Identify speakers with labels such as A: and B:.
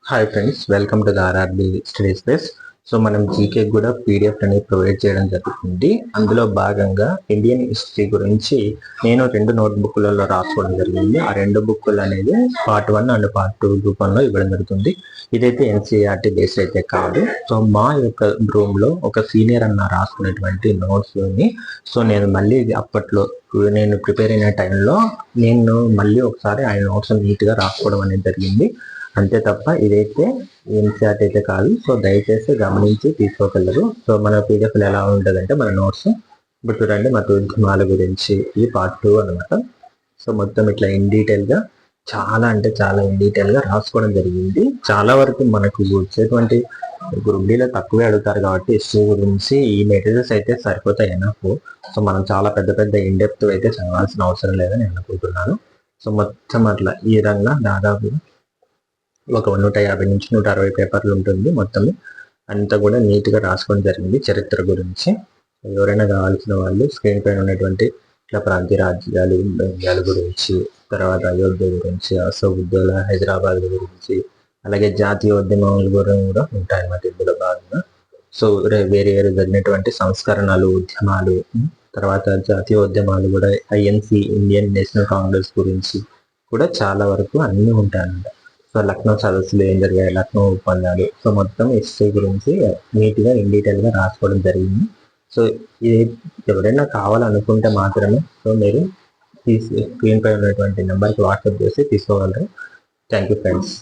A: Hi friends, welcome to the RRB study space. So మనం GK కూడా PDF అనేది provide చేయడం జరుగుతుంది. అందులో భాగంగా ఇండియన్ హిస్టరీ గురించి నేను 2 నోట్బుక్లలో రాసుకోవడం జరిగింది. ఆ 2 బుక్కులు అనేది పార్ట్ 1 అండ్ పార్ట్ 2 రూపంలో ఇవ్వడం జరుగుతుంది. ఇదైతే ఎన్సీఆర్టీ బేస్డ్ అయితే కాదు. సో మా యొక్క రూమ్లో ఒక సీనియర్ అన్న రాసుకున్నటువంటి నోట్స్ని నేను మళ్ళీ అప్పట్లో నేను ప్రిపేర్ అయిన టైంలో నేను మళ్ళీ ఒకసారి ఆయన నోట్స్ నీట్గా రాసుకోవడం అనేది జరిగింది. అంతే తప్ప ఇదైతే ఎన్సీఆర్టీ అయితే కాదు. సో దయచేసి గమనించి తీసుకోగలరు. సో మన పీడిఎఫ్లు ఎలా ఉంటుందంటే మన నోట్స్ ఇప్పుడు చూడండి, మత ఉద్యమాల గురించి ఇది పార్ట్ 2 అనమాట. సో మొత్తం ఇట్లా ఇన్ డీటెయిల్గా చాలా అంటే చాలా ఇన్ డీటెయిల్గా రాసుకోవడం జరిగింది. చాలా వరకు మనకు వచ్చేటువంటి గ్రూప్డీలో తక్కువే అడుగుతారు కాబట్టి హిస్టరీ గురించి ఈ మెటీరియల్స్ అయితే సరిపోతాయి ఎనఫ్. సో మనం చాలా పెద్ద పెద్ద ఇన్డెప్త్ అయితే చదవాల్సిన అవసరం లేదని నేను అనుకుంటున్నాను. సో మొత్తం అట్లా ఈ విధంగా దాదాపు ఒక 150 నుంచి 160 పేపర్లు ఉంటుంది. మొత్తం అంతా కూడా నీట్గా రాసుకోవడం జరిగింది. చరిత్ర గురించి ఎవరైనా కావాల్సిన వాళ్ళు స్క్రీన్ పైన ఉన్నటువంటి ఇట్లా ప్రాంతీయ రాజ్యాల గురించి, తర్వాత అయోధ్య గురించి, అశోకుద్దౌలా హైదరాబాద్ గురించి, అలాగే జాతీయ ఉద్యమాల గురించి కూడా ఉంటాయన్నమాట ఇందులో భాగంగా. సో వేరే వేరే జరిగినటువంటి సంస్కరణలు, ఉద్యమాలు, తర్వాత జాతీయ ఉద్యమాలు కూడా, ఐఎన్సి ఇండియన్ నేషనల్ కాంగ్రెస్ గురించి కూడా చాలా వరకు అన్నీ ఉంటాయన్నమాట. సో లక్నో సదస్సులు ఏం జరిగాయి, లక్నో ఒప్పందాలు, సో మొత్తం హిస్టరీ గురించి నీట్గా ఇన్ డీటెయిల్గా రాసుకోవడం జరిగింది. సో ఇది ఎవరైనా కావాలనుకుంటే మాత్రమే సో మీరు స్క్రీన్ పై ఉన్నటువంటి నెంబర్కి వాట్సాప్ చేసి తీసుకోగలరు. Thank you friends.